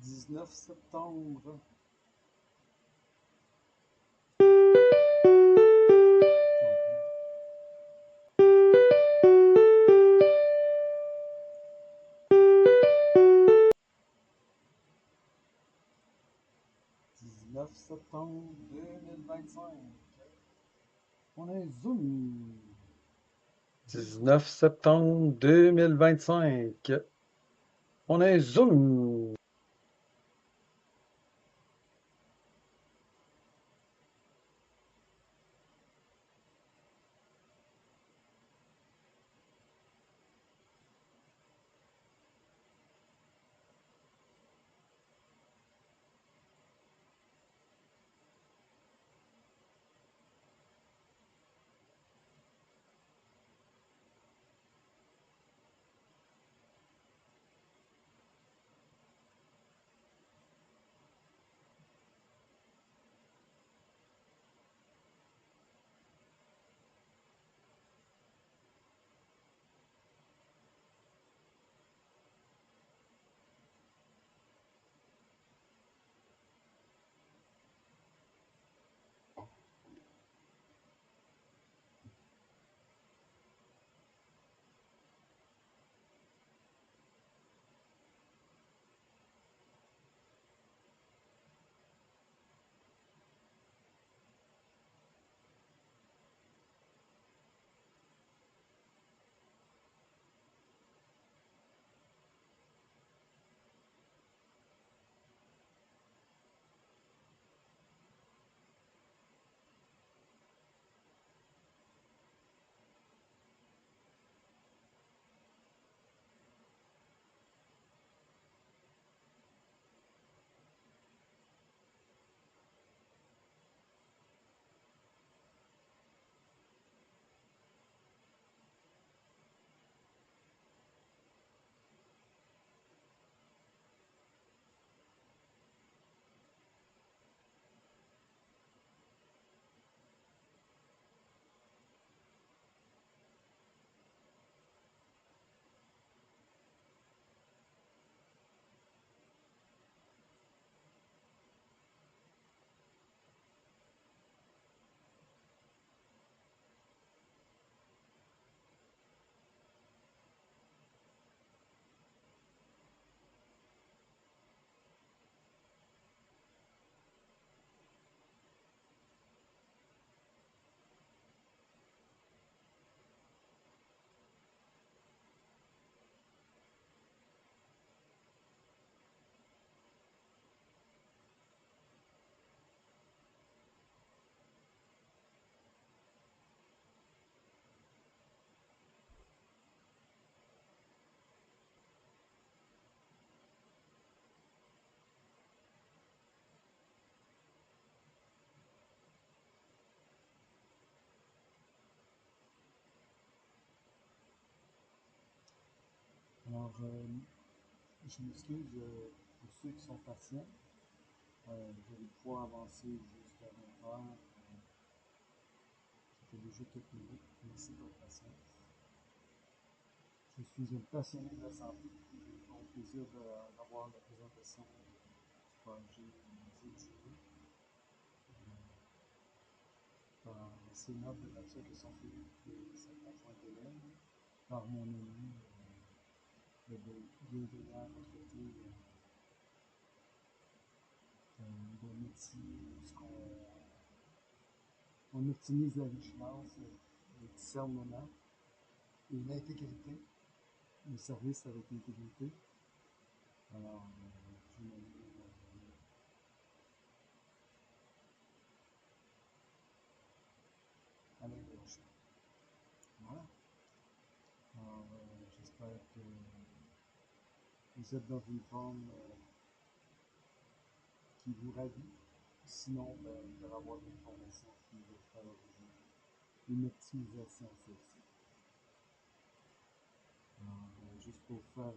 19 septembre. Septembre 2025. On a un Zoom. 19 septembre 2025. On a un Zoom. Alors, je m'excuse pour ceux qui sont patients. Je vais pouvoir avancer jusqu'à 20 heures. Ça fait déjà quelques minutes. Merci de votre patience. Je suis un passionné de la santé. J'ai eu le plaisir d'avoir la présentation du projet ZTV par ces nobles de nature qui sont faits de sa conjointe Hélène, par mon ami le bienveillant à côté d'un métier on optimise la vigilance, le discernement et l'intégrité, le service avec l'intégrité. Alors, je me à l'intégration. Voilà. Alors, j'espère que vous êtes dans une forme qui vous ravit. Sinon, vous allez avoir des informations qui vont favoriser une optimisation celle-ci. Alors, juste pour faire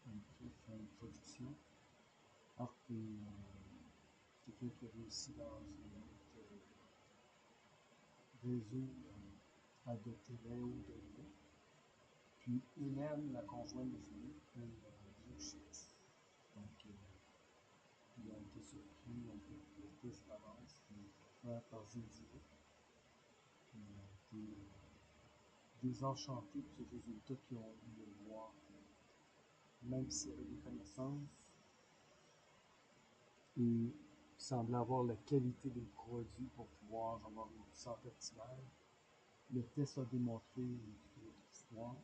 une brève introduction, Art est quelqu'un qui a réussi dans un autre réseau à de très haut degré. Puis Hélène, la conjointe de Philippe, une biochimiste. pris donc, le test balance qui est fait par Zinziro. Ils ont été désenchantés de ces résultats qu'ils ont eu de voir. Même s'il y avait des connaissances et il semblait avoir la qualité des produits pour pouvoir avoir une santé optimale, le test a démontré une autre histoire.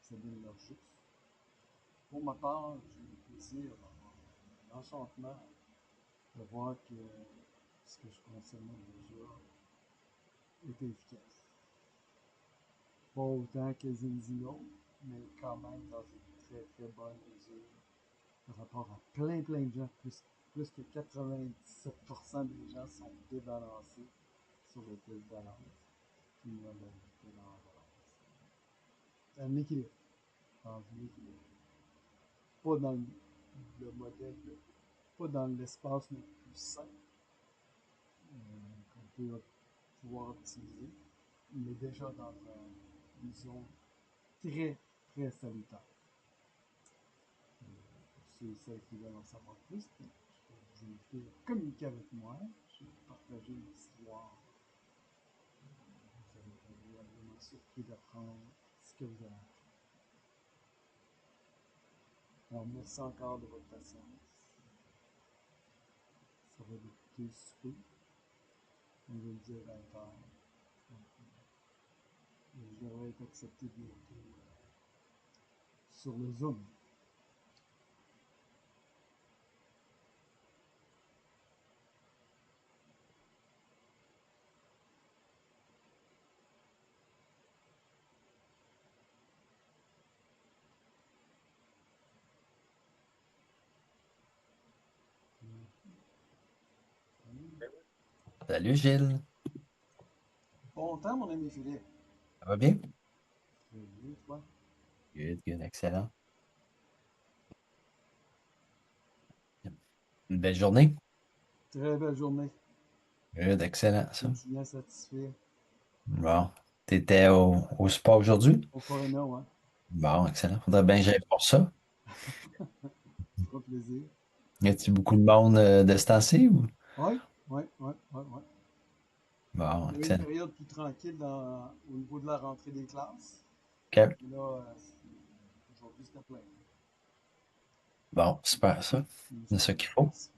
Ça donne leur juste. Pour ma part, j'ai eu le plaisir, l'enchantement de voir que ce que je consommais déjà était efficace. Pas autant que Zinzino, mais quand même dans une très très bonne mesure par rapport à plein de gens. Plus que 97% des gens sont débalancés sur le test balance. Puis moi, ben, j'étais dans la balance. C'est un équilibre. Dans un équilibre. Pas dans le modèle, pas dans l'espace le plus simple qu'on peut pouvoir optimiser, mais déjà dans une zone très salutaire. Pour ceux et celles qui veulent en savoir plus, je peux vous inviter à communiquer avec moi. Je vais partager une histoire. Vous allez être agréablement surpris d'apprendre ce que vous allez apprendre. Alors, merci encore de votre patience. Ça va d'écouter le souper. On va le dire à 20h. Je devrais être accepté bientôt sur le Zoom. Salut Gilles, Bon temps, mon ami Philippe. ça va bien? Très bien, toi. Good, excellent. Une belle journée? Très belle journée. Good, excellent Je ça. suis bien satisfait. Bon, t'étais au spa aujourd'hui? Au Corona, hein. Bon, excellent. Faudrait bien que j'aille pour ça. Ça fera plaisir. Y a-t-il beaucoup de monde de ce temps-ci ou? Oui, oui. Bon, Il y a eu une excellent. période plus tranquille au niveau de la rentrée des classes. OK. Et là, aujourd'hui, c'était plein. Bon, super ça. Mais C'est ça ça fait qu'il faut. satisfait.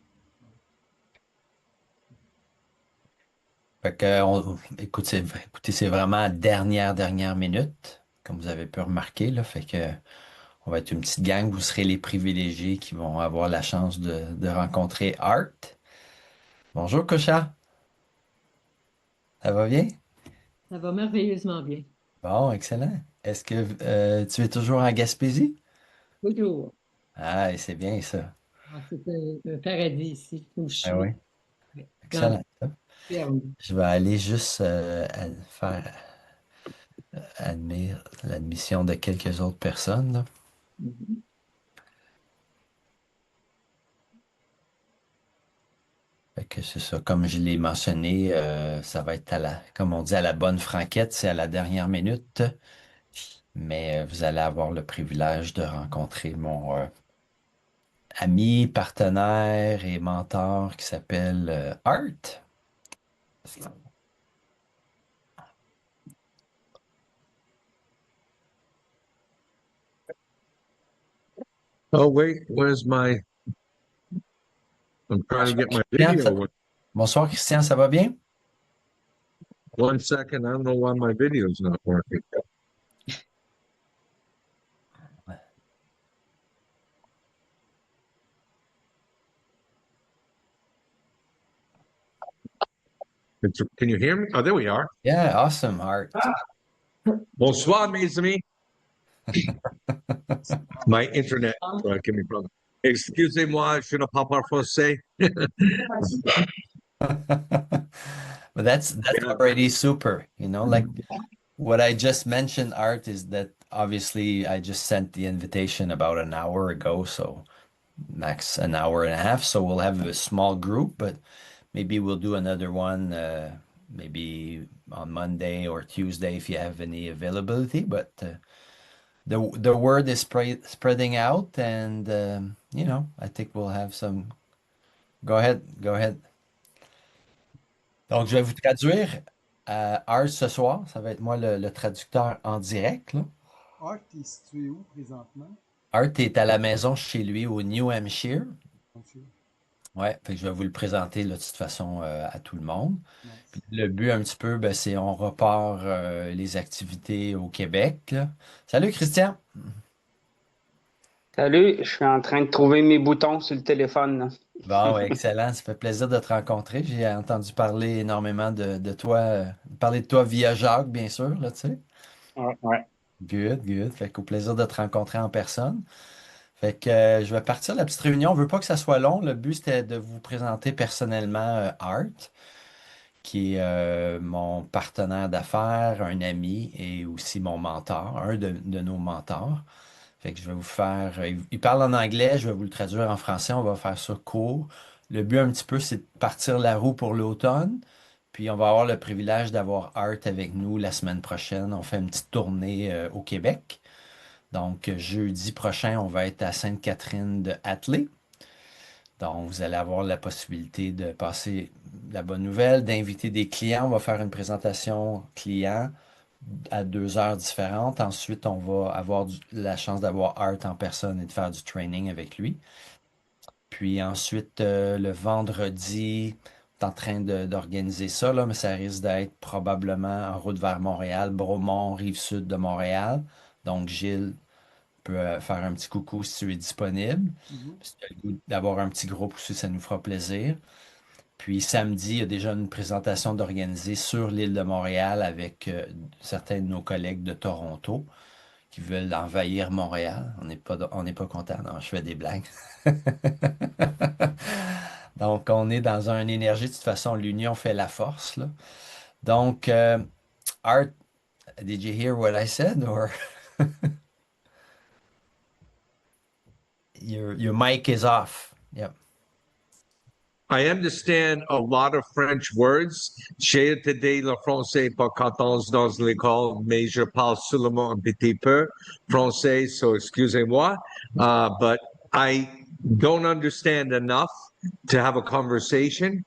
Fait que, écoute, écoutez, c'est vraiment la dernière minute, comme vous avez pu remarquer, là. Fait que, on va être une petite gang. Vous serez les privilégiés qui vont avoir la chance de rencontrer Art. Bonjour, Kocha. Ça va bien? Ça va merveilleusement bien. Bon, excellent. Est-ce que tu es toujours en Gaspésie? Toujours. Ah, et c'est bien ça. Ah, c'est un paradis ici où je Ah suis. oui, Ouais. Dans excellent. Ça. le ferme. Je vais aller juste faire l'admission de quelques autres personnes, là. Mhm. Fait que c'est ça, comme je l'ai mentionné, ça va être comme on dit, à la bonne franquette, c'est à la dernière minute. Mais vous allez avoir le privilège de rencontrer mon ami, partenaire et mentor qui s'appelle Art. Oh, wait, where's my? I'm trying to Bonsoir, get my Christian. video. Bonsoir, Christian, ça va bien? One second, I don't know why my video's not working. Can you hear me? Oh, there we are. Yeah, awesome, Art. Bonsoir, mes amis. My internet give me problem. Excusez-moi, je ne parle pas français. But that's Yeah. already super, like what I just mentioned, Art, is that obviously I just sent the invitation about an hour ago, so max an hour and a half. So we'll have a small group, but maybe we'll do another one maybe on Monday or Tuesday if you have any availability. But the word is spreading out, and I think we'll have some Go ahead, go ahead. Donc, je vais vous traduire Art ce soir. Ça va être moi le traducteur en direct, là. Art est situé où présentement? Art est à la maison chez lui au New Hampshire. Monsieur? Ouais, fait que je vais vous le présenter là, de toute façon à tout le monde. Nice. Puis le but un petit peu, ben, c'est on repart les activités au Québec, là. Salut Christian! Salut, je suis en train de trouver mes boutons sur le téléphone, là. Bon, ouais, excellent. Ça fait plaisir de te rencontrer. J'ai entendu parler énormément de toi, parler de toi via Jacques, bien sûr, là, tu sais. Ouais, ouais. Good, good. Fait qu'au plaisir de te rencontrer en personne. Fait que je vais partir de la petite réunion. On veut pas que ça soit long. Le but, c'était de vous présenter personnellement Art, qui est mon partenaire d'affaires, un ami et aussi mon mentor, un de nos mentors. Fait que je vais vous faire. Il parle en anglais, je vais vous le traduire en français. On va faire ça court. Le but un petit peu, c'est de partir la roue pour l'automne. Puis on va avoir le privilège d'avoir Art avec nous la semaine prochaine. On fait une petite tournée au Québec. Donc jeudi prochain, on va être à Sainte-Catherine de Hatley. Donc vous allez avoir la possibilité de passer la bonne nouvelle, d'inviter des clients. On va faire une présentation client à 2 heures différentes. Ensuite, on va avoir la chance d'avoir Art en personne et de faire du training avec lui. Puis ensuite, le vendredi, on est en train d'organiser ça, là, mais ça risque d'être probablement en route vers Montréal, Bromont, Rive-Sud de Montréal. Donc, Gilles peut faire un petit coucou si tu es disponible. Mhm. Si tu as le goût d'avoir un petit groupe aussi, ça nous fera plaisir. Puis samedi, il y a déjà une présentation d'organiser sur l'île de Montréal avec certains de nos collègues de Toronto qui veulent envahir Montréal. On n'est pas content. Non, je fais des blagues. Donc, on est dans une énergie. De toute façon, l'union fait la force, là. Donc, Art, did you hear what I said? Or your mic is off. Yep. I understand a lot of French words. J'ai étudié le français pour 14 dans l'école, mais je parle seulement un petit peu français, so excusez-moi. But I don't understand enough to have a conversation.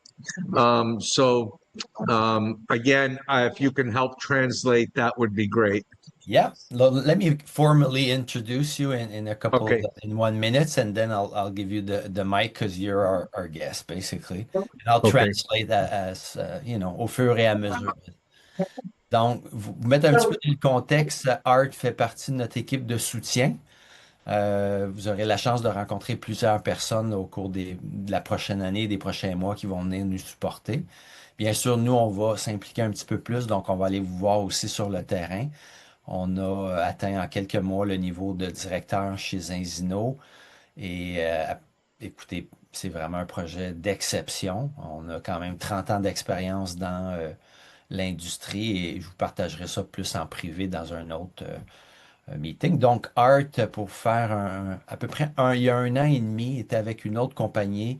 Again, if you can help translate, that would be great. Yeah, let me formally introduce you in a couple Okay. in 1 minute, and then I'll give you the mic because you're our guest basically, and I'll Okay. translate that as au fur et à mesure. Donc, vous mettre un petit peu dans le contexte, Art fait partie de notre équipe de soutien. Vous aurez la chance de rencontrer plusieurs personnes au cours de la prochaine année, des prochains mois qui vont venir nous supporter. Bien sûr, nous, on va s'impliquer un petit peu plus, donc on va aller vous voir aussi sur le terrain. On a atteint en quelques mois le niveau de directeur chez Zinzino. Et écoutez, c'est vraiment un projet d'exception. On a quand même 30 ans d'expérience dans l'industrie et je vous partagerai ça plus en privé dans un autre meeting. Donc, Art, pour faire à peu près il y a 1 an et demi, était avec une autre compagnie,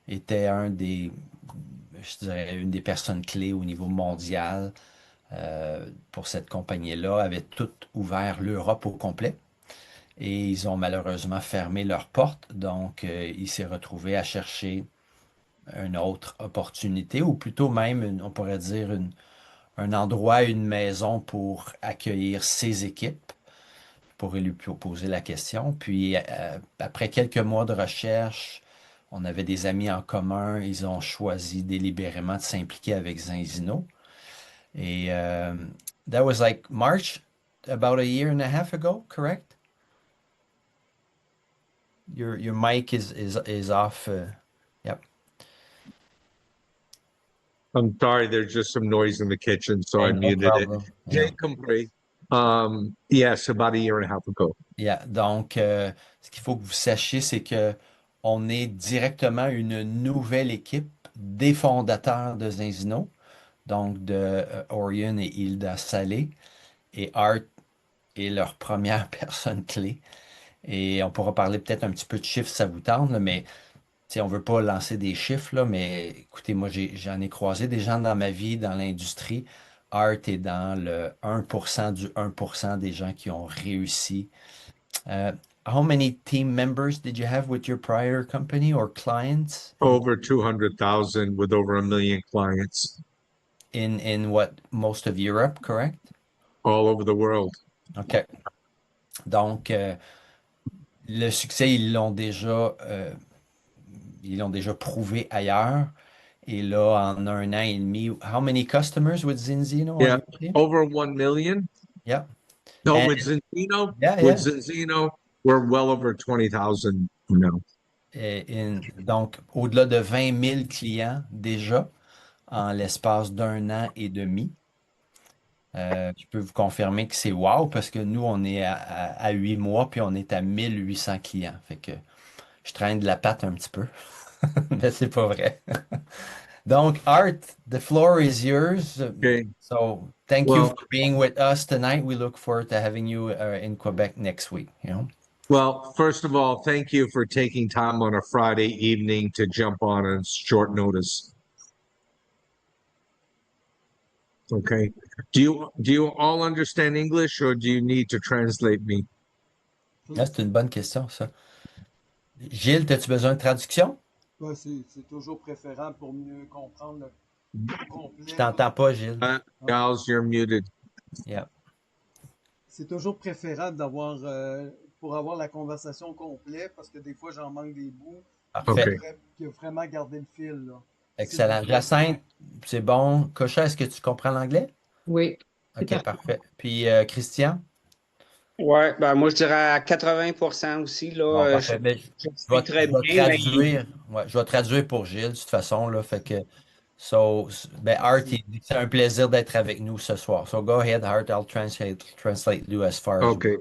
était je dirais, une des personnes clés au niveau mondial pour cette compagnie-là, avait tout ouvert l'Europe au complet. Et ils ont malheureusement fermé leurs portes. Donc, il s'est retrouvé à chercher une autre opportunité, ou plutôt même, on pourrait dire, un endroit, une maison pour accueillir ses équipes. Je pourrais lui poser la question. Puis, après quelques mois de recherche, on avait des amis en commun. Ils ont choisi délibérément de s'impliquer avec Zinzino. Et that was like March, about a year and a half ago, correct? Your mic is off. Yep. I'm sorry, there's just some noise in the kitchen, so I No muted it. problem. J'ai compris. Yes, about a year and a half ago. Yeah. Donc, ce qu'il faut que vous sachiez, c'est que on est directement une nouvelle équipe des fondateurs de Zinzino, donc de Orion et Hilda Salé, et Art est leur première personne clé. Et on pourra parler peut-être un petit peu de chiffres, si ça vous tente, là, mais on ne veut pas lancer des chiffres, là, mais écoutez, moi, j'en ai croisé des gens dans ma vie, dans l'industrie. Art est dans le 1% du 1% des gens qui ont réussi. how many team members did you have with your prior company or clients Over 200,000 with over 1 million clients in what most of Europe, correct? all over the world. OK. Donc, le succès, ils l'ont déjà prouvé ailleurs. Et là, en 1 an et demi, how many customers with Zinzino? Yeah, over 1 million. Yeah. No, And- with Zinzino, Yeah, with yeah. Zinzino, we're well over 20,000 now. Donc, au-delà de 20 000 clients déjà en l'espace d'1 an et demi. Je peux vous confirmer que c'est wow parce que nous, on est à 8 mois puis on est à 1800 clients. Fait que je traîne de la patte un petit peu, mais c'est pas vrai. Donc, Art, the floor is yours. Okay. So, thank you Well- for being with us tonight. We look forward to having you in Quebec next week. Well, first of all, thank you for taking time on a Friday evening to jump on short notice. Okay. Do you all understand English or do you need to translate me? Là, c'est une bonne question, ça. Gilles, as-tu besoin de traduction? Ouais, c'est toujours préférable pour mieux comprendre le complet. Je t'entends pas, Gilles. Gals, you're muted. Yeah. C'est toujours préférable d'avoir pour avoir la conversation complète parce que des fois j'en manque des bouts. Parfait. Ok. Qui a vraiment gardé le fil. Là. Excellent. Jacinthe, c'est bon. Cocha, est-ce que tu comprends l'anglais? Oui. OK, parfait. Puis Christian? Ouais, ben moi je dirais à 80% aussi. Là, Bon, parfait. Mais je suis très je vais bien. traduire. Ouais, je vais traduire pour Gilles, de toute façon. Là, fait que, ben, Art, il dit que c'est un plaisir d'être avec nous ce soir. So go ahead, Art. I'll translate you as far as Okay.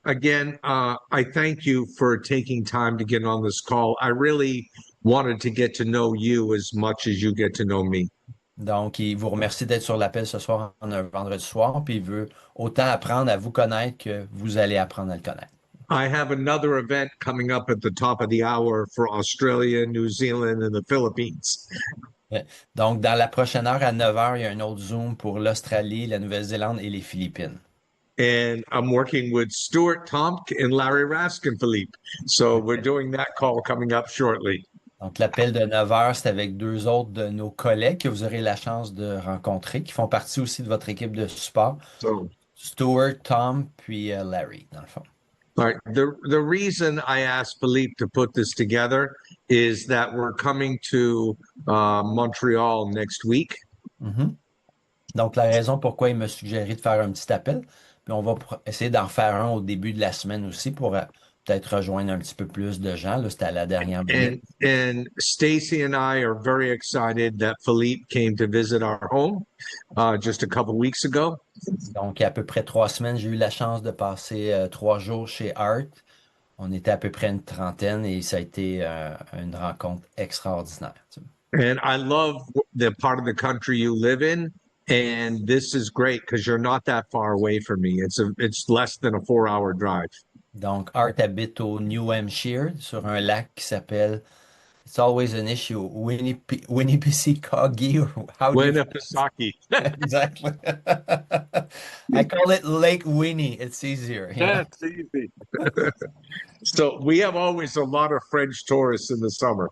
Again, I thank you for taking time to get on this call. I really wanted to get to know you as much as you get to know me. Donc, il vous remercie d'être sur l'appel ce soir, un vendredi soir, puis il veut autant apprendre à vous connaître que vous allez apprendre à le connaître. I have another event coming up at the top of the hour for Australia, New Zealand, and the Philippines. Donc, dans la prochaine heure, à 9 h, il y a un autre Zoom pour l'Australie, la Nouvelle-Zélande et les Philippines. And I'm working with Stuart Tomk and Larry Raskin, Philippe. So we're doing that call coming up shortly. Donc, l'appel de 9 h, c'est avec 2 autres de nos collègues que vous aurez la chance de rencontrer, qui font partie aussi de votre équipe de support. So, Stuart, Tom, puis Larry, dans le fond. all right. The reason I asked Philippe to put this together is that we're coming to Montreal next week. Mhm. Donc, la raison pourquoi il m'a suggéré de faire un petit appel, puis on va essayer d'en faire un au début de la semaine aussi pour peut-être rejoindre un petit peu plus de gens. Là, c'était à la dernière minute. And Stacy and I are very excited that Philippe came to visit our home just a couple weeks ago. Donc, il y a à peu près 3 semaines, j'ai eu la chance de passer 3 jours chez Art. On était à peu près une trentaine et ça a été une rencontre extraordinaire. And I love the part of the country you live in. And this is great because you're not that far away from me. It's less than a 4-hour drive. Donc, Art habite au New Hampshire, sur un lac qui s'appelle, it's always an issue, Winnipesaukee, or how do you... Winnipesaukee. Exactly. I call it Lake Winnie. It's easier. You know? That's easy. So we have always a lot of French tourists in the summer.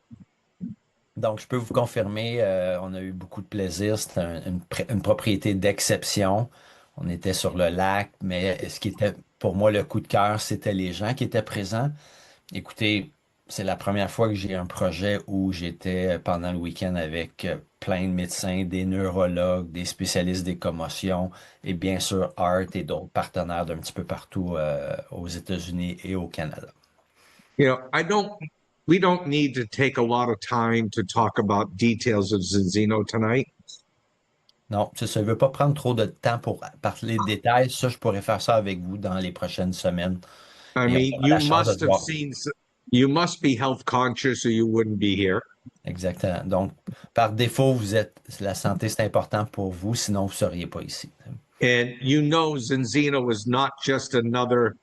Donc, je peux vous confirmer, on a eu beaucoup de plaisir. C'était une propriété d'exception. On était sur le lac, mais ce qui était pour moi le coup de cœur, c'était les gens qui étaient présents. Écoutez, c'est la première fois que j'ai un projet où j'étais pendant le week-end avec plein de médecins, des neurologues, des spécialistes des commotions et bien sûr Art et d'autres partenaires d'un petit peu partout aux États-Unis et au Canada. You know, we don't need to take a lot of time to talk about details of Zinzino tonight. Non, ça ne veut pas prendre trop de temps pour parler de détails. Ça, je pourrais faire ça avec vous dans les prochaines semaines. I mean, you must be health conscious or you wouldn't be here. Exactement. Donc, par défaut, la santé, c'est important pour vous, sinon vous ne seriez pas ici. And you know Zinzino is not just another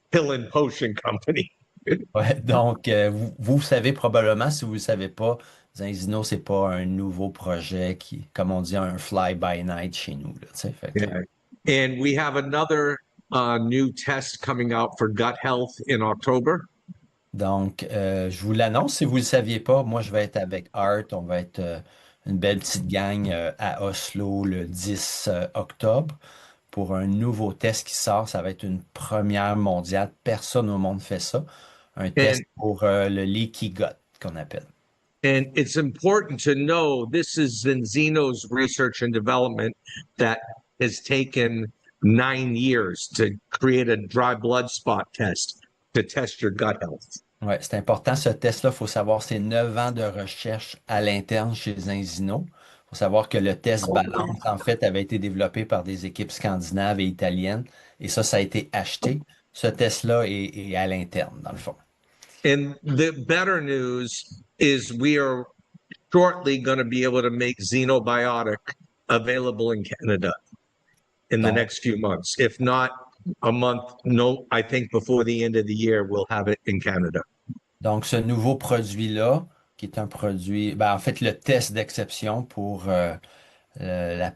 pill and potion company. Ouais, donc, vous savez probablement, si vous ne le savez pas, Zinzino, ce n'est pas un nouveau projet qui, comme on dit, un fly-by-night chez nous. Là, fait que... And we have another new test coming out for gut health in October. Donc, je vous l'annonce, si vous ne le saviez pas, moi, je vais être avec Art. On va être une belle petite gang à Oslo le 10 octobre pour un nouveau test qui sort. Ça va être une première mondiale. Personne au monde fait ça. Un test pour le leaky gut qu'on appelle. And it's important to know this is Enzino's research and development that has taken 9 years to create a dry blood spot test to test your gut health. Oui, c'est important. Ce test-là, il faut savoir, c'est 9 ans de recherche à l'interne chez Enzino. Il faut savoir que le test balance, en fait, avait été développé par des équipes scandinaves et italiennes. Et ça a été acheté. Ce test-là est à l'interne, dans le fond. And the better news is we are shortly going to be able to make Xenobiotic available in Canada in the next few months. If not a month, no, I think before the end of the year, we'll have it in Canada. Donc, ce nouveau produit-là, qui est un produit, en fait, le test d'exception pour la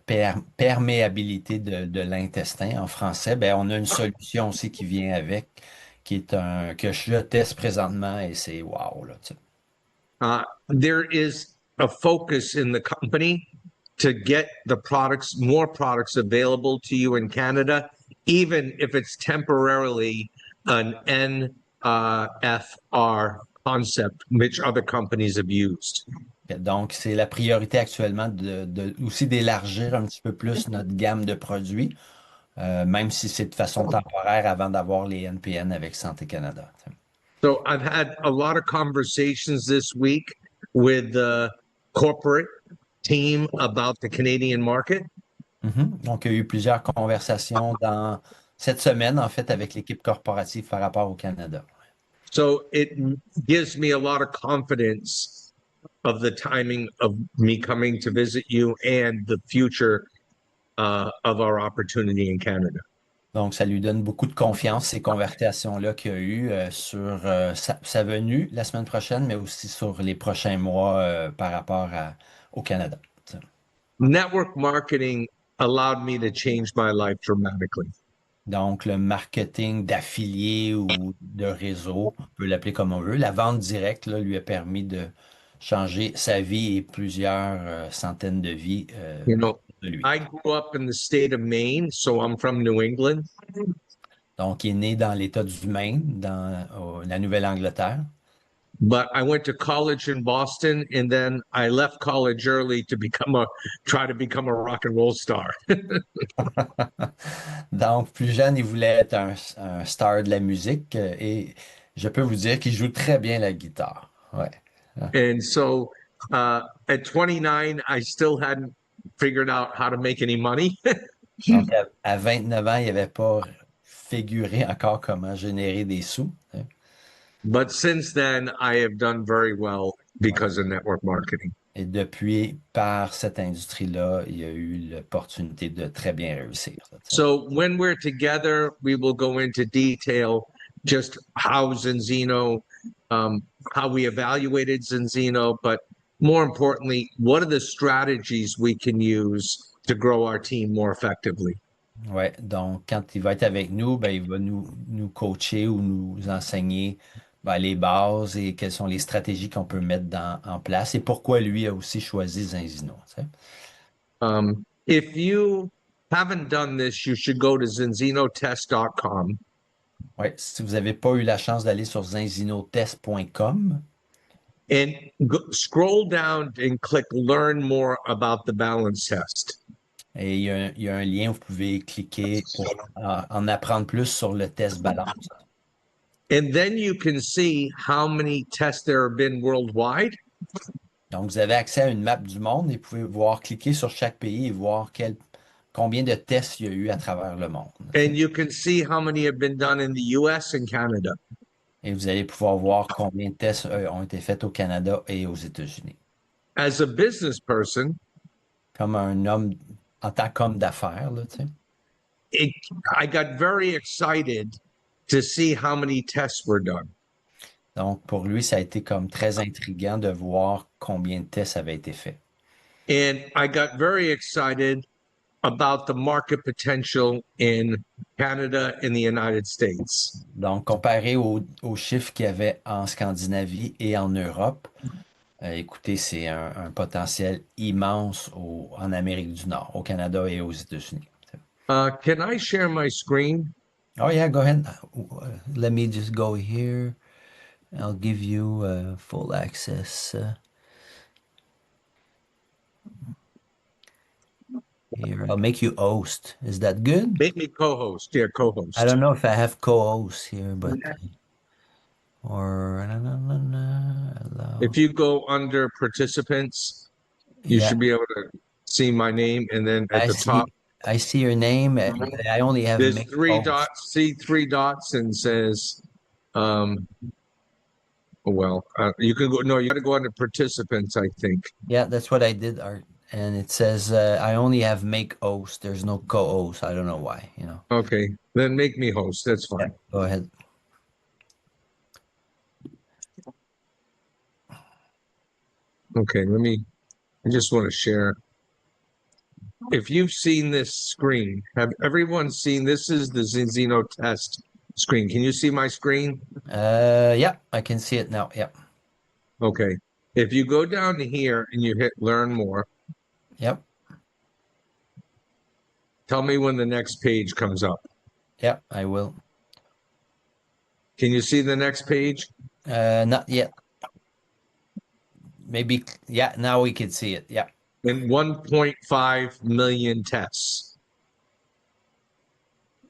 perméabilité de l'intestin en français, on a une solution aussi qui vient avec, qui est que je teste présentement et c'est wow, là, tu sais. There is a focus in the company to get the more products available to you in Canada, even if it's temporarily an NFR concept, which other companies have used. Donc, c'est la priorité actuellement aussi d'élargir un petit peu plus notre gamme de produits, même si c'est de façon temporaire avant d'avoir les NPN avec Santé Canada. So I've had a lot of conversations this week with the corporate team about the Canadian market. Donc, il y a eu plusieurs conversations dans cette semaine, en fait, avec l'équipe corporative par rapport au Canada. So it gives me a lot of confidence of the timing of me coming to visit you and the future of our opportunity in Canada. Donc, ça lui donne beaucoup de confiance, ces conversations-là qu'il y a eu sur sa venue la semaine prochaine, mais aussi sur les prochains mois par rapport au Canada. Network marketing allowed me to change my life dramatically. Donc, le marketing d'affiliés ou de réseau, on peut l'appeler comme on veut, la vente directe là, lui a permis de changer sa vie et plusieurs centaines de vies You know, de lui. I grew up in the state of Maine, so I'm from New England. Donc, il est né dans l'État du Maine, dans la Nouvelle-Angleterre. But I went to college in Boston, and then I left college early to try to become a rock and roll star. Donc, plus jeune, il voulait être un star de la musique et je peux vous dire qu'il joue très bien la guitare. Ouais. And so at 29, I still hadn't figured out how to make any money. Donc, à 29 ans, il n'avait pas figuré encore comment générer des sous. Hein. But since then, I have done very well because of network marketing. Et depuis, par cette industrie-là, il a eu l'opportunité de très bien réussir. So when we're together, we will go into detail just how Zinzino, how we evaluated Zinzino, but more importantly, what are the strategies we can use to grow our team more effectively? Ouais, donc quand il va être avec nous, il va nous coacher ou nous enseigner les bases et quelles sont les stratégies qu'on peut mettre en place et pourquoi lui a aussi choisi Zinzino. Tu sais. If you haven't done this, you should go to zinzinotest.com. Ouais, si vous n'avez pas eu la chance d'aller sur zinzinotest.com and scroll down and click learn more about the balance test. Et il y a un lien, vous pouvez cliquer pour en apprendre plus sur le test balance. And then you can see how many tests there have been worldwide. Donc, vous avez accès à une map du monde et vous pouvez voir, cliquer sur chaque pays et voir combien de tests il y a eu à travers le monde. And you can see how many have been done in the US and Canada. Et vous allez pouvoir voir combien de tests ont été faits au Canada et aux États-Unis. As a business person, comme un homme, en tant qu'homme d'affaires, là, tu sais. I got very excited to see how many tests were done. Donc, pour lui, ça a été comme très intriguant de voir combien de tests avaient été faits. And I got very excited about the market potential in Canada and the United States. Donc, comparé aux chiffres qu'il y avait en Scandinavie et en Europe, écoutez, c'est un potentiel immense en Amérique du Nord, au Canada et aux États-Unis. Can I share my screen? Oh yeah, go ahead. Let me just go here. I'll give you full access. Here, I'll make you host. Is that good? Make me co-host. Yeah, co-host. I don't know if I have co-hosts here, but or allow. If you go under participants, you Yeah, should be able to see my name, and then at the top, I see your name. I only have there's make three host. dots. See three dots and says, well, you can go. No, you got to go under participants, I think. Yeah, that's what I did, Art. And it says I only have make host. There's no co-host. I don't know why, you know. Okay, then make me host. That's fine. Yeah, go ahead. Okay, I just want to share. If you've seen this screen, have everyone seen, this is the Zinzino test screen. Can you see my screen? Yeah, I can see it now. Yeah. Okay. If you go down to here and you hit learn more, Yep. tell me when the next page comes up. Yep, I will. Can you see the next page? Not yet. Maybe, yeah, now we can see it. Yeah. In 1.5 million tests.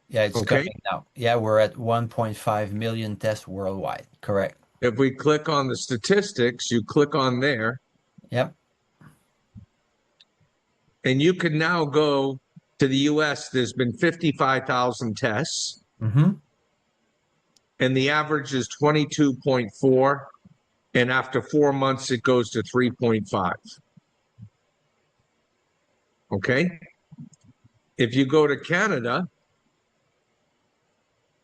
Yeah, it's Okay. coming now. Yeah, we're at 1.5 million tests worldwide. Correct. If we click on the statistics, you click on there, Yep. and you can now go to the US. There's been 55,000 tests, Mm-hmm. and the average is 22.4. And after 4 months, it goes to 3.5. Okay. If you go to Canada,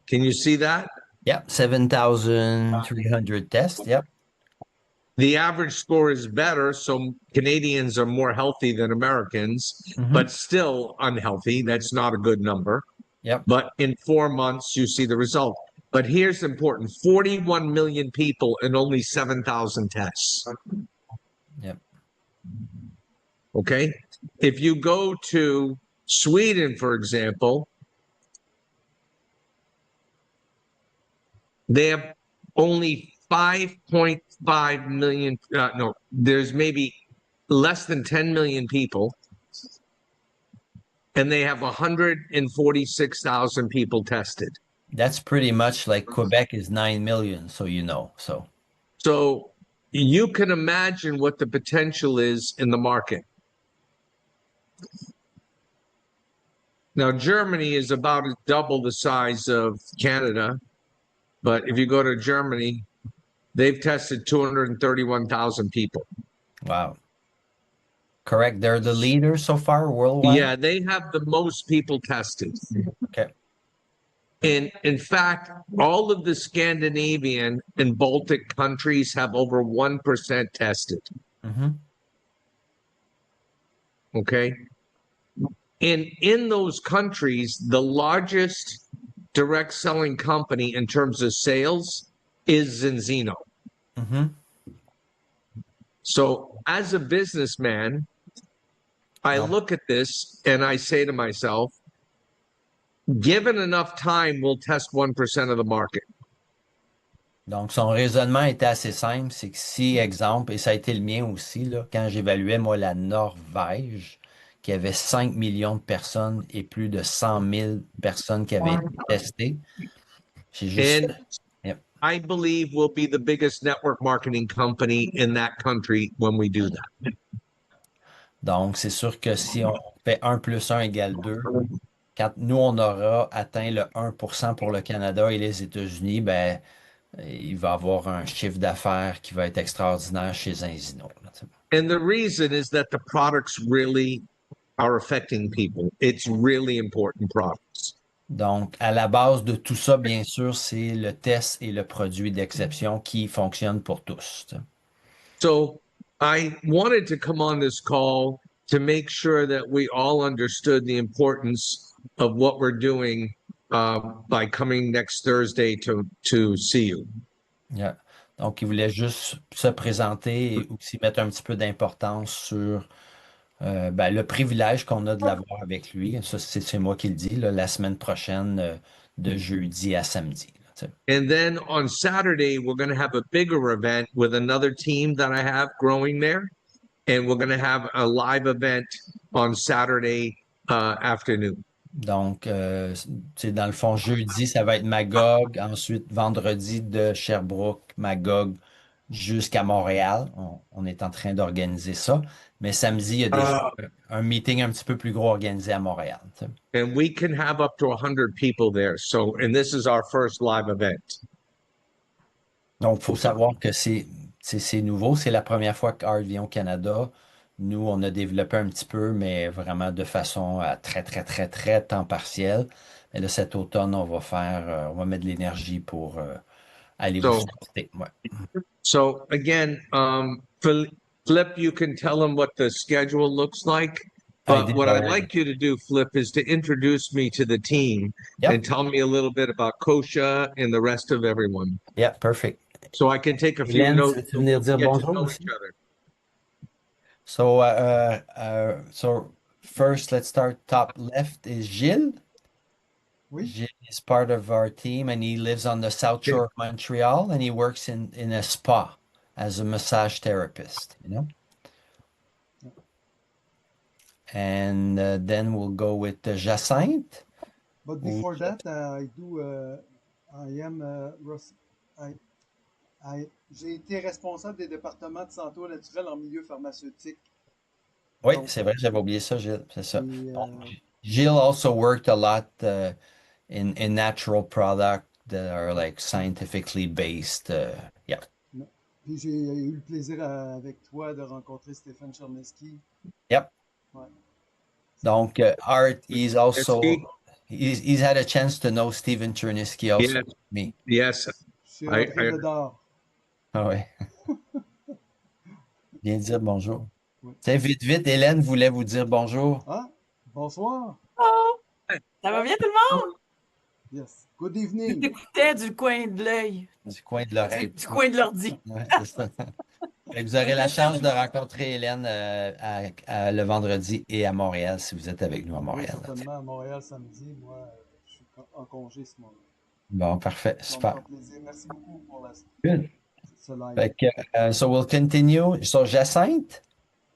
can you see that? Yep, 7,300 tests. Yep. The average score is better, so Canadians are more healthy than Americans, Mhm. but still unhealthy. That's not a good number. Yep. But in 4 months, you see the result. But here's important: 41 million people and only 7,000 tests. Yep. Okay. If you go to Sweden, for example, they have only 5.5 million. No, there's maybe less than 10 million people, and they have 146,000 people tested. That's pretty much like Quebec is 9 million, so you know. So So you can imagine what the potential is in the market. Now, Germany is about double the size of Canada, but if you go to Germany, they've tested 231,000 people. wow. Correct. They're the leaders so far worldwide. Yeah, they have the most people tested. Okay. And in fact, all of the Scandinavian and Baltic countries have over 1% tested. Mm-hmm. Okay. And in those countries, the largest direct selling company in terms of sales is Zinzino. Mm-hmm. So as a businessman, I Wow. look at this and I say to myself, given enough time, we'll test 1% of the market. Donc, son raisonnement était assez simple, c'est que si, exemple, et ça a été le mien aussi, là, quand j'évaluais, moi, la Norvège, qui avait 5 millions de personnes et plus de 100 000 personnes qui avaient été testées, j'ai juste... And Yep. I believe we'll be the biggest network marketing company in that country when we do that. Donc, c'est sûr que si on fait 1 plus 1 égale 2, quand nous, on aura atteint le 1% pour le Canada et les États-Unis, ben, il va avoir un chiffre d'affaires qui va être extraordinaire chez Zinzino. Là, tu sais. And the reason is that the products really are affecting people. It's really important products. Donc, à la base de tout ça, bien sûr, c'est le test et le produit d'exception qui fonctionnent pour tous. Tu sais. So I wanted to come on this call to make sure that we all understood the importance of what we're doing by coming next Thursday to see you. Yeah. Donc, il voulait juste se présenter et aussi mettre un petit peu d'importance sur ben, le privilège qu'on a de l'avoir avec lui. Ça, c'est moi qui le dis, là, la semaine prochaine, de jeudi à samedi. Là, tu sais. And then on Saturday, we're going to have a bigger event with another team that I have growing there. And we're going to have a live event on Saturday afternoon. Donc, tu sais, dans le fond, jeudi, ça va être Magog. Ensuite, vendredi, de Sherbrooke, Magog, jusqu'à Montréal. On est en train d'organiser ça. Mais samedi, il y a déjà un meeting un petit peu plus gros organisé à Montréal. Tu sais. And we can have up to 100 people there. So, and this is our first live event. Donc, il faut savoir que c'est nouveau. C'est la première fois qu'Art vient au Canada. Nous, on a développé un petit peu, mais vraiment de façon très, très, très, très temps partiel. Et là, cet automne, on va mettre de l'énergie pour aller vous supporter. Ouais. So again, Flip, you can tell them what the schedule looks like. But what I'd like you to do, Flip, is to introduce me to the team and tell me a little bit about Kosha and the rest of everyone. Yeah, perfect. So I can take a few Hélène, notes. tu veux venir dire Get to bonjour know aussi? each other. So first, let's start top left is Gilles. Oui. Gilles is part of our team and he lives on the South Shore of Montreal and he works in a spa as a massage therapist, you know? And then we'll go with Jacinthe. But before that, j'ai été responsable des départements de santé au naturel en milieu pharmaceutique. Oui, Donc, c'est vrai, j'avais oublié ça, Gilles. C'est ça. Et, Gilles also worked a lot in natural products that are like scientifically based. Yeah. Puis j'ai eu le plaisir avec toi de rencontrer Stéphane Cherneski. Yep. Ouais. Donc, Art, he's had a chance to know Stephen Chernisky also. Yes. Me. Yes. Chez André Ledard. Ah ouais. Viens dire bonjour. Oui. Tiens, vite, vite, Hélène voulait vous dire bonjour. Ah, bonsoir. Oh, ça va bien tout le monde? Yes. Good Je evening. t'écoutais du coin de l'œil, Du coin de l'oreille. du coin de l'ordi. Ouais, c'est ça. Fait que vous aurez la chance de rencontrer Hélène le vendredi et à Montréal si vous êtes avec nous à Oui, Montréal. certainement à Montréal samedi. Moi, je suis en congé ce moment. Bon, parfait, Ça me super. fait plaisir. Merci beaucoup pour Good. ce live. Fait que, so we'll continue. So Jacinthe.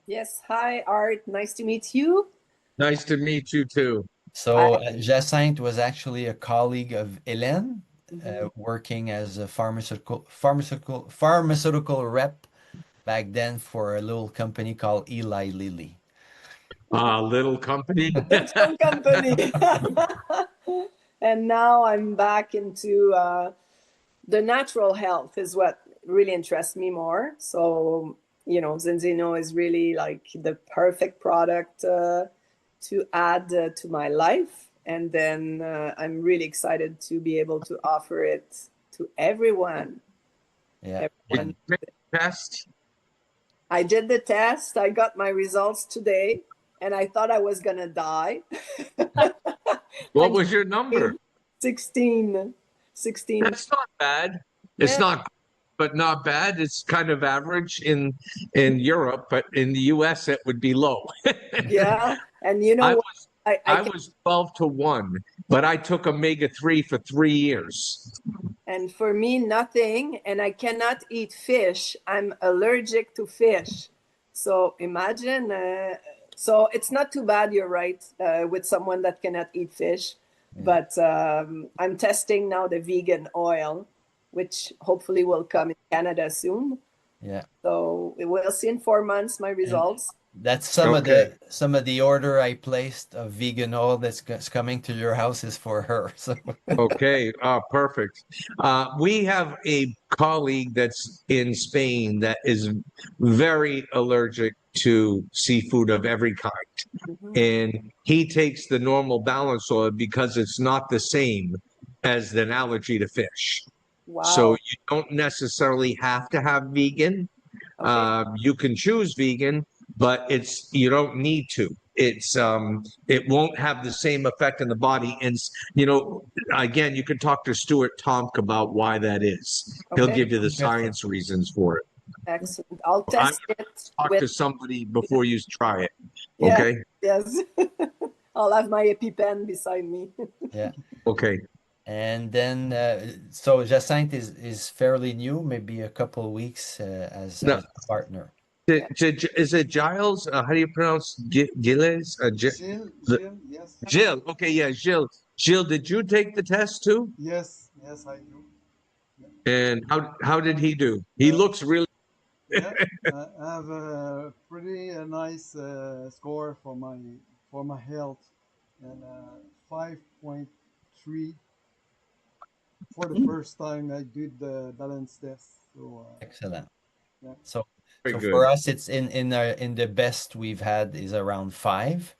Yes, hi Art, nice to meet you. Nice to meet you too. So Jacinthe was actually a colleague of Hélène, working as a pharmaceutical rep back then for a little company called Eli Lilly. Little company. Some company. And now I'm back into the natural health is what really interests me more. So, you know, Zinzino is really like the perfect product to add to my life. And then I'm really excited to be able to offer it to everyone. Yeah. Everyone. Test. I did the test. I got my results today, and I thought I was going to die. What was your number? 16. That's not bad. It's not, but not bad. It's kind of average in Europe, but in the US it would be low. Yeah, and you know I what? was I was 12-1, but I took omega-3 for 3 years. and for me, nothing. And I cannot eat fish. I'm allergic to fish. So imagine. So it's not too bad. You're right. With someone that cannot eat fish, but I'm testing now the vegan oil, which hopefully will come in Canada soon. Yeah. So we'll see in 4 months my results. That's some of the order I placed of vegan oil that's coming to your house is for her. So Okay, perfect. We have a colleague that's in Spain that is very allergic to seafood of every kind. And he takes the normal balance oil because it's not the same as an allergy to fish. Wow. So you don't necessarily have to have vegan. Okay. You can choose vegan, but you don't need to. It won't have the same effect in the body. And, again, you can talk to Stuart Tomk about why that is. He'll Okay. give you the science reasons for it. Excellent. I'll test it Talk to with, somebody before you try it. Yeah. Okay. yes. I'll have my EpiPen beside me. Okay. And then, so Jacinthe is fairly new, maybe a couple of weeks as No. a partner. Is it Giles? How do you pronounce Gilles? Gilles, yes. Gilles. Okay, yeah, Gilles. Gilles, did you take the test too? Yes, I do. And how did he do? He looks really. Yeah, I have a pretty nice score for my health, and 5.3 for the first time I did the balance test. So Excellent. Yeah. So, Very so good. for us, it's in the best we've had is around 5.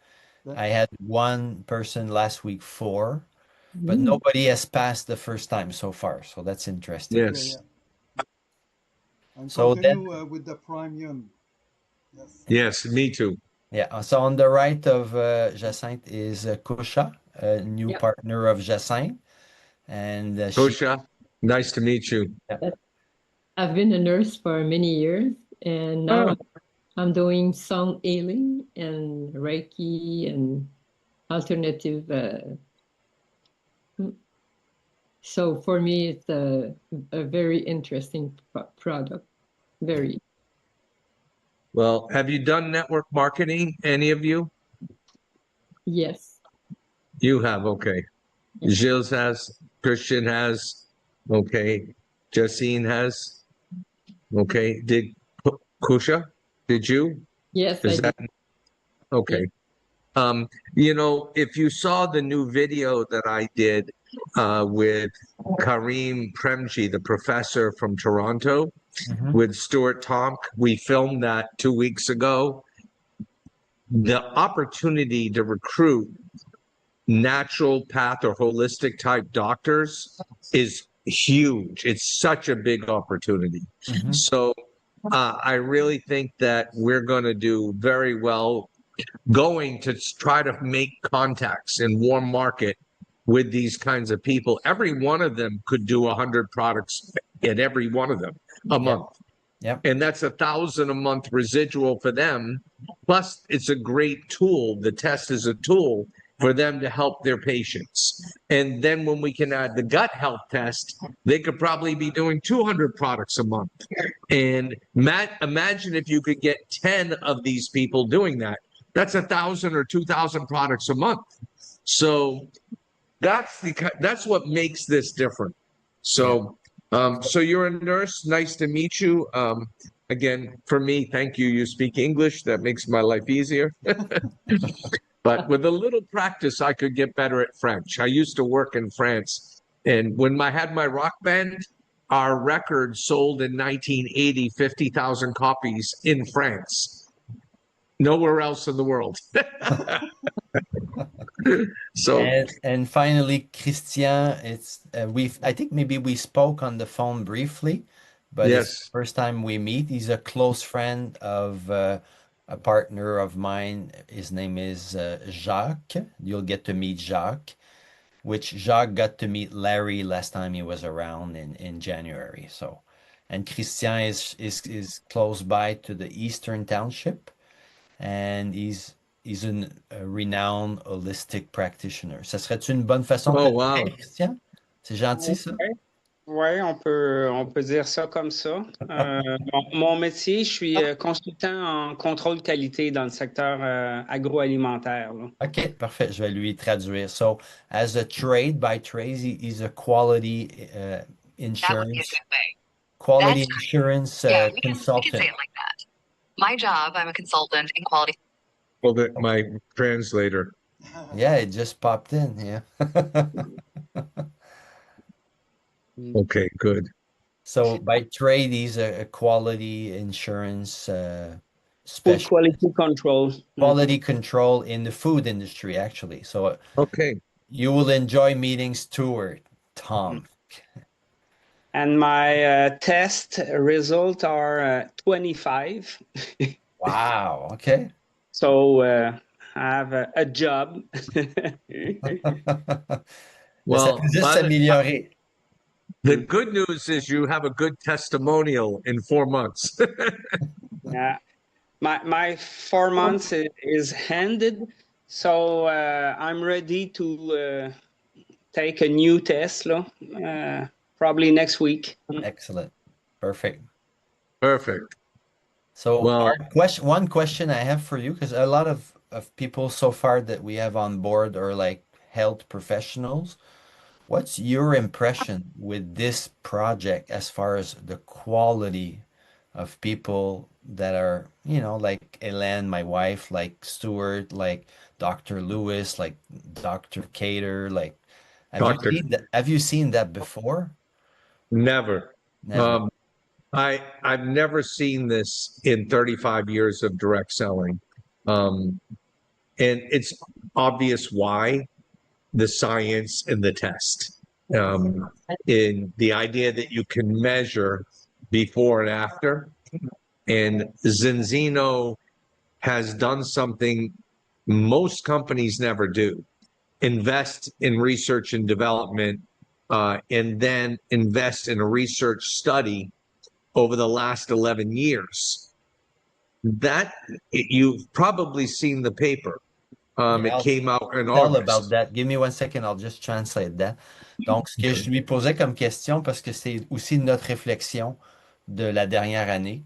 Yeah. I had one person last week 4, but Mm. nobody has passed the first time so far. So that's interesting. Yes. And So continue with the premium. Yes. Yes, me too. Yeah. So on the right of Jacinthe is Kusha, a new Yeah. partner of Jacinthe, and she. Kosha, nice to meet you. I've been a nurse for many years, and now I'm doing sound healing and Reiki and alternative. So for me, it's a very interesting product. Very. Well, have you done network marketing? Any of you? Yes. You have. Okay. Gilles has. Christian has. Okay. Jacine has. Okay. Did Kusha? Did you? Yes, I Is did. that okay? If you saw the new video that I did with Karim Premji, the professor from Toronto, Mhm. with Stuart Tomk, we filmed that 2 weeks ago. The opportunity to recruit natural path or holistic type doctors is huge. It's such a big opportunity. Mhm. So I really think that we're going to do very well going to try to make contacts in warm market with these kinds of people. Every one of them could do 100 products at every one of them a month. Yep. And that's 1,000 a month residual for them. Plus, it's a great tool. The test is a tool for them to help their patients. And then when we can add the gut health test, they could probably be doing 200 products a month. And imagine if you could get 10 of these people doing that. That's 1,000 or 2,000 products a month. So that's what makes this different. So, so you're a nurse. Nice to meet you. Again, for me, thank you. You speak English. That makes my life easier. But with a little practice, I could get better at French. I used to work in France, and when I had my rock band, our record sold in 1980, 50,000 copies in France. Nowhere else in the world. So And finally, Christian, it's I think maybe we spoke on the phone briefly, but it's yes, the first time we meet. He's a close friend of a partner of mine. His name is Jacques. You'll get to meet Jacques, which Jacques got to meet Larry last time he was around in January. So, and Christian is close by to the Eastern Township, and he's a renowned holistic practitioner. Ça serait-tu une bonne façon de Oh, te wow. dire, Christian? C'est gentil, ça? Ouais, on peut dire ça comme ça. Mon métier, je suis consultant en contrôle qualité dans le secteur agroalimentaire, là. OK, parfait. Je vais lui traduire. So, as a trade, by trade, he's a quality insurance consultant. We can say it like that. My job, I'm a consultant in quality. well, my translator. Yeah, it just popped in. Yeah. Okay, good. So by trade, he's a quality insurance Food specialist. quality control. Quality control in the food industry, actually. So Okay. you will enjoy meeting Stuart, Tom. And my test results are 25. Wow, okay. So I have a job. Mais ça Well, peut juste s'améliorer. the good news is you have a good testimonial in 4 months. Yeah. My 4 months is ended, so I'm ready to take a new test, probably next week. Excellent. Perfect. Perfect. So Well, one question I have for you, because a lot of people so far that we have on board are like health professionals. What's your impression with this project as far as the quality of people that are, like Elaine, my wife, like Stuart, like Dr. Lewis, like Dr. Cater, like Doctor, have you seen that before? never. Never. I've never seen this in 35 years of direct selling. And it's obvious why the science and the test. In the idea that you can measure before and after. And Zinzino has done something most companies never do. Invest in research and development, and then invest in a research study over the last 11 years. You've probably seen the paper. Yeah, It came out in tell about August. that. Give me 1 second, I'll just translate that. Donc, ce que je lui posais comme question, parce que c'est aussi notre réflexion de la dernière année,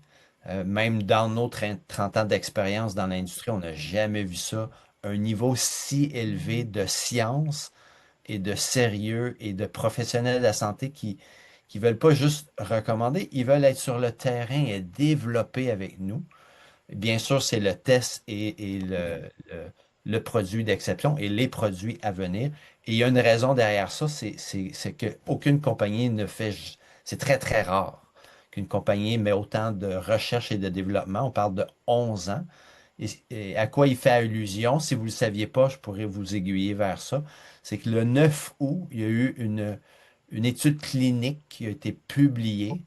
même dans nos 30 ans d'expérience dans l'industrie, on n'a jamais vu ça, un niveau si élevé de science et de sérieux et de professionnels de la santé qui veulent pas juste recommander, ils veulent être sur le terrain et développer avec nous. Bien sûr, c'est le test et le produit d'exception et les produits à venir. Et il y a une raison derrière ça, c'est qu'aucune compagnie ne fait, c'est très, très rare qu'une compagnie met autant de recherche et de développement. On parle de 11 ans. Et à quoi il fait allusion, si vous ne le saviez pas, je pourrais vous aiguiller vers ça. C'est que le 9 août, il y a eu une étude clinique qui a été publiée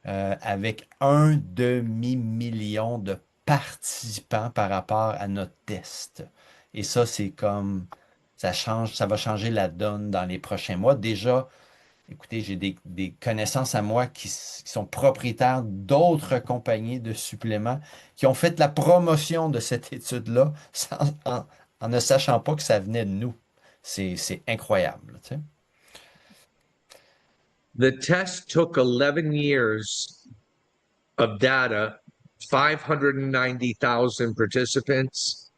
avec 1 demi-million de participants par rapport à notre test. Et ça, c'est comme, ça va changer la donne dans les prochains mois. Déjà, écoutez, j'ai des connaissances à moi qui sont propriétaires d'autres compagnies de suppléments qui ont fait la promotion de cette étude-là en ne sachant pas que ça venait de nous. C'est incroyable, tu sais. The test took 11 years of data, 590,000 participants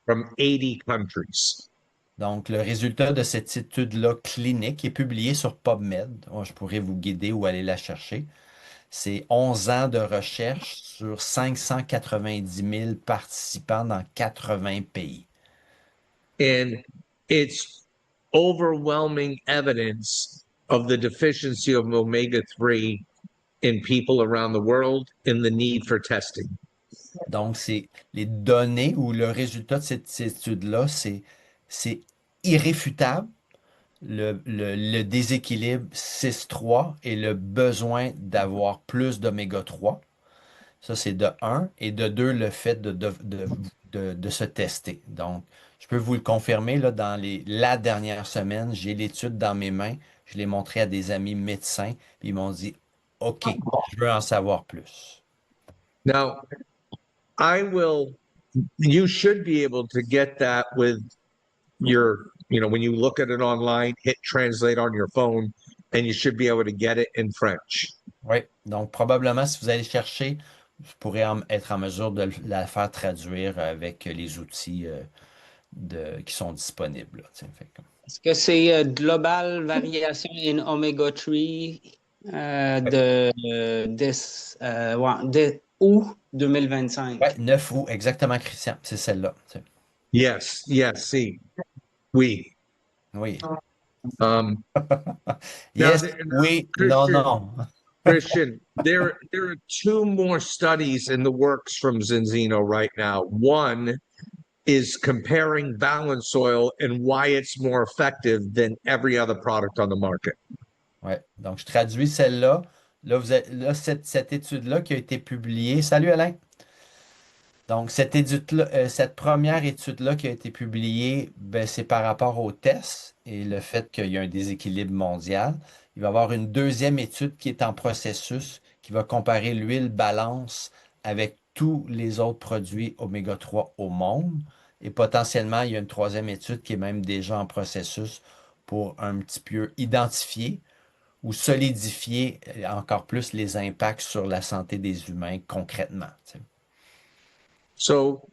from 80 countries. Donc, le résultat de cette étude-là clinique est publié sur PubMed. Je pourrais vous guider ou aller la chercher. C'est 11 ans de recherche sur 590 000 participants dans 80 pays. And it's overwhelming evidence of the deficiency of omega-3 in people around the world and the need for testing. Donc, c'est les données ou le résultat de cette étude-là, c'est irréfutable. Le déséquilibre 6-3 et le besoin d'avoir plus d'oméga 3. Ça, c'est de 1. Et de 2, le fait de se tester. Donc, je peux vous le confirmer, là, dans la dernière semaine, j'ai l'étude dans mes mains. Je l'ai montré à des amis médecins. Puis ils m'ont dit, OK, je veux en savoir plus. Now, you should be able to get that with when you look at it online, hit translate on your phone, and you should be able to get it in French. Oui, donc probablement, si vous allez chercher, vous pourrez être en mesure de la faire traduire avec les outils qui sont disponibles. Là, fait que... Est-ce que c'est Global Variation in Omega-3 de août 2025? Oui, 9 août, exactement, Christian, c'est celle-là. Yes, see. Oui. Oui. Yes, oui, non. Christian, there are 2 more studies in the works from Zinzino right now. One is comparing Balance Soil and why it's more effective than every other product on the market. Oui, donc je traduis celle-là. Là, cette étude-là qui a été publiée. Salut Alain. Donc, cette première étude-là qui a été publiée, ben, c'est par rapport aux tests et le fait qu'il y a un déséquilibre mondial. Il va y avoir une deuxième étude qui est en processus, qui va comparer l'huile balance avec tous les autres produits oméga 3 au monde. Et potentiellement, il y a une troisième étude qui est même déjà en processus pour un petit peu identifier ou solidifier encore plus les impacts sur la santé des humains concrètement. Tu sais. So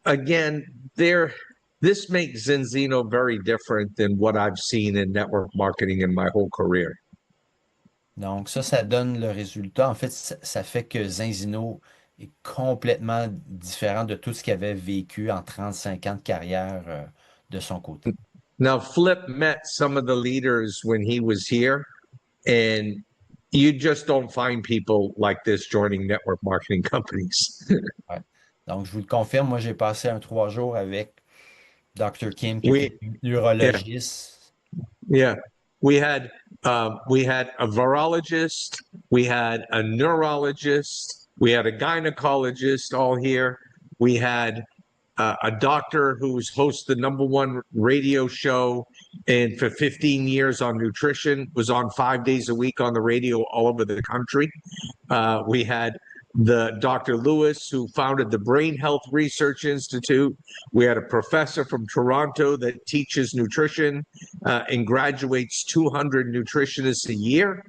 again, this makes Zinzino very different than what I've seen in network marketing in my whole career. Donc ça donne le résultat. En fait, ça fait que Zinzino est complètement différent de tout ce qu'il avait vécu en 35 ans de carrière de son côté. Now, Flip met some of the leaders when he was here, and you just don't find people like this joining network marketing companies. Ouais. Donc, je vous le confirme, moi, j'ai passé 3 jours avec Dr. Kim, qui We- était urologiste. Yeah, we had a virologist, we had a neurologist, we had a gynecologist all here. We had a doctor who's hosted the #1 radio show and for 15 years on nutrition, was on 5 days a week on the radio all over the country. We had the Dr. Lewis, who founded the Brain Health Research Institute. We had a professor from Toronto that teaches nutrition and graduates 200 nutritionists a year.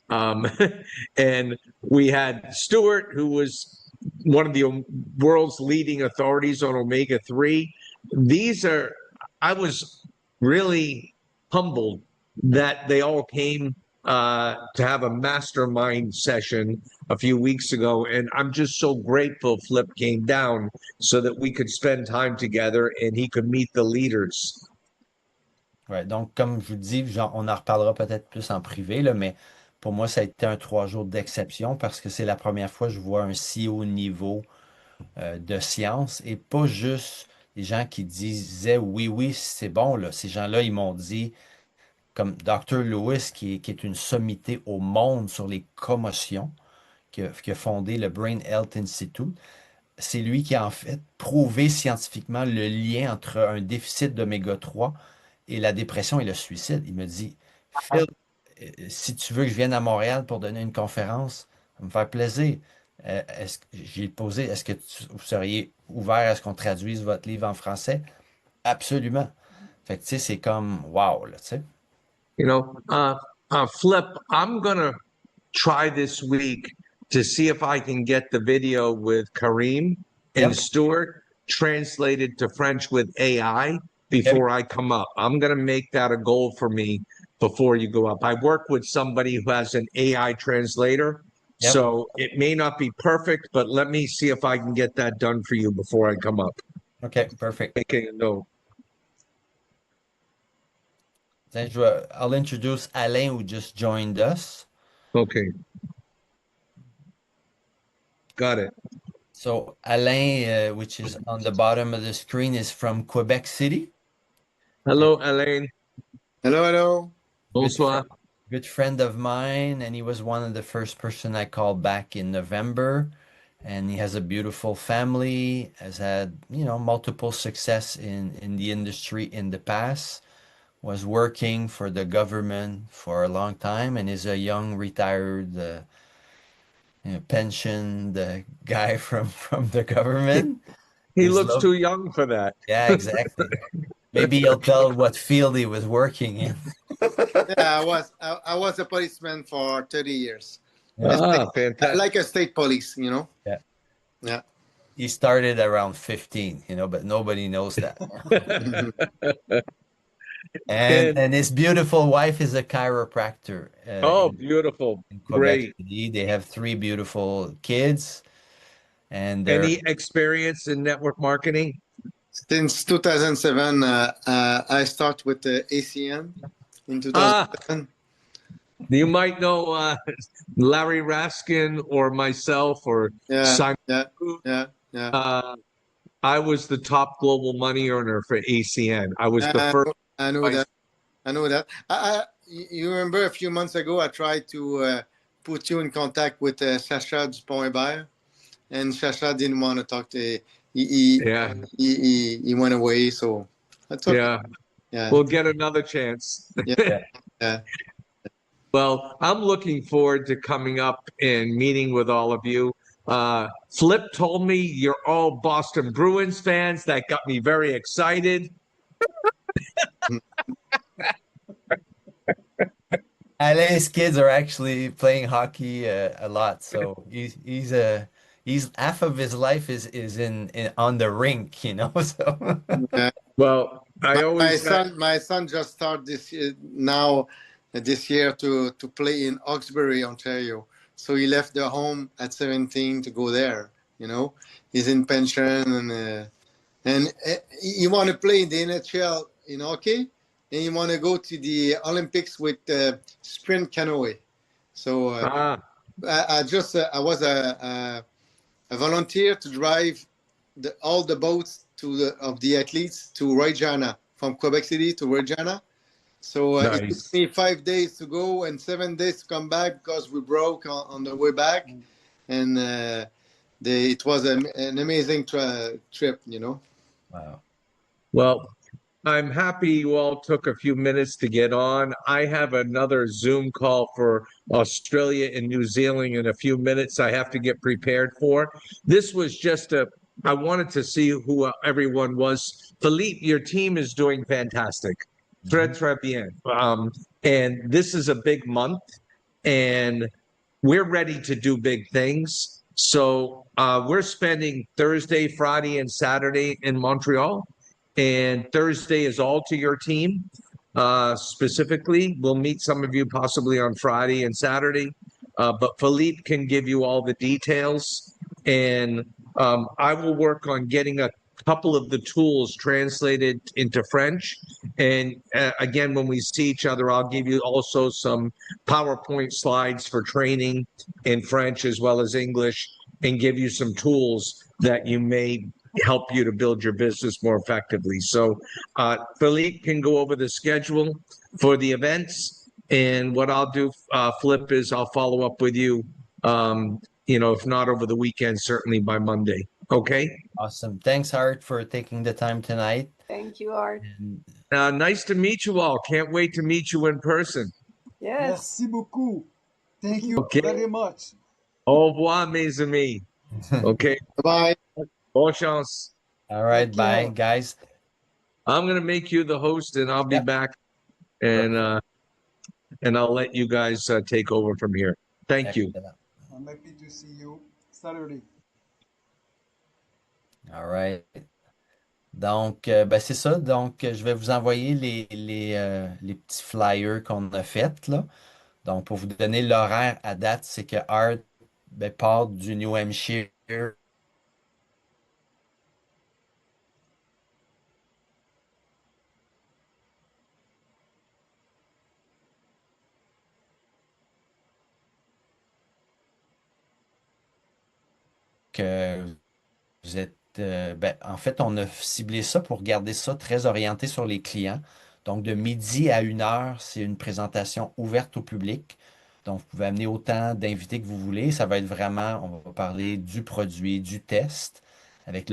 And we had Stuart, who was one of the world's leading authorities on omega-3. I was really humbled that they all came to have a mastermind session a few weeks ago. And I'm just so grateful Flip came down so that we could spend time together and he could meet the leaders. Ouais, donc, comme je vous dis, on en reparlera peut-être plus en privé, là, mais pour moi, ça a été 3 jours d'exception parce que c'est la première fois que je vois un si haut niveau de science et pas juste les gens qui disaient oui, oui, c'est bon, là. Ces gens-là, ils m'ont dit, comme Dr. Lewis, qui est une sommité au monde sur les commotions, qui a fondé le Brain Health Institute. C'est lui qui a en fait prouvé scientifiquement le lien entre un déficit d'oméga 3 et la dépression et le suicide. Il me dit, Phil, si tu veux que je vienne à Montréal pour donner une conférence, ça va me faire plaisir. J'ai posé, est-ce que vous seriez ouvert à ce qu'on traduise votre livre en français? Absolument. Fait que, tu sais, c'est comme, wow, là, tu sais. You know, Flip, I'm going to try this week to see if I can get the video with Kareem and Yep. Stuart translated to French with AI before I come up. I'm going to make that a goal for me before you go up. I work with somebody who has an AI translator, Yep. so it may not be perfect, but let me see if I can get that done for you before I come up. OK, perfect. Making a note. Then I'll introduce Alain, who just joined us. Okay. Got it. So Alain, which is on the bottom of the screen, is from Quebec City. Hello, Alain. Hello, hello. Bonsoir. Good friend of mine, and he was one of the first person I called back in November. And he has a beautiful family, has had, multiple success in the industry in the past, was working for the government for a long time, and is a young retired pension guy from the government. He looks too young for that. Yeah, exactly. Maybe he'll tell what field he was working in. Yeah, I was a policeman for 30 years. Fantastic. Like a state police, Yeah. Yeah. He started around 15, but nobody knows that. And his beautiful wife is a chiropractor. Beautiful. In Quebec Great. City. They have 3 beautiful kids. And Any experience in network marketing? Since 2007, I started with the ACN in 2007. You might know Larry Raskin or myself or Simon. Yeah. I was the top global money earner for ACN. I was the first. I know that. You remember a few months ago, I tried to put you in contact with Sacha Dupont-Hébert, and Shasha didn't want to talk to. Yeah, He went away. So that's okay. yeah. Yeah. We'll get another chance. Yeah. Yeah. Well, I'm looking forward to coming up and meeting with all of you. Flip told me you're all Boston Bruins fans. That got me very excited. Alain's kids are actually playing hockey a lot, so he's half of his life is in on the rink, you know. So Yeah. Well, I My always my son just started this year to play in Hawkesbury, Ontario. So he left the home at 17 to go there. You know, he's in pension and he want to play in the NHL in hockey, and he want to go to the Olympics with sprint canoe. So I was a volunteer to drive all the boats of the athletes to Regina, from Quebec City to Regina. So it took nice. me 5 days to go and 7 days to come back because we broke on the way back, and it was an amazing trip, you know. wow. Well, I'm happy you all took a few minutes to get on. I have another Zoom call for Australia and New Zealand in a few minutes. I have to get prepared for. This was just I wanted to see who everyone was. Philippe, your team is doing fantastic. Très, très bien. And this is a big month, and we're ready to do big things. So we're spending Thursday, Friday, and Saturday in Montreal. And Thursday is all to your team. Specifically, we'll meet some of you possibly on Friday and Saturday. But Philippe can give you all the details. And I will work on getting a couple of the tools translated into French. And again, when we see each other, I'll give you also some PowerPoint slides for training in French as well as English, and give you some tools that you may help you to build your business more effectively. So Philippe can go over the schedule for the events. And what I'll do, Flip, is I'll follow up with you, if not over the weekend, certainly by Monday. Okay? Awesome. Thanks, Art, for taking the time tonight. Thank you, Art. And Nice to meet you all. Can't wait to meet you in person. Yes. Merci beaucoup. Thank you Okay. very much. Au revoir, mes amis. Okay? Bye. Bonne chance. all right, Take bye, care. guys. I'm going to make you the host, and I'll be Yep. back, and I'll let you guys take over from here. Thank you. Excellent. I'm happy to see you Saturday. All right. Donc, ben c'est ça. Donc, je vais vous envoyer les petits flyers qu'on a faits, là. Donc, pour vous donner l'horaire à date, c'est que Art part du New Hampshire que vous êtes. En fait, on a ciblé ça pour garder ça très orienté sur les clients. Donc, de midi à 1 heure, c'est une présentation ouverte au public. Donc, vous pouvez amener autant d'invités que vous voulez. Ça va être vraiment, on va parler du produit, du test, avec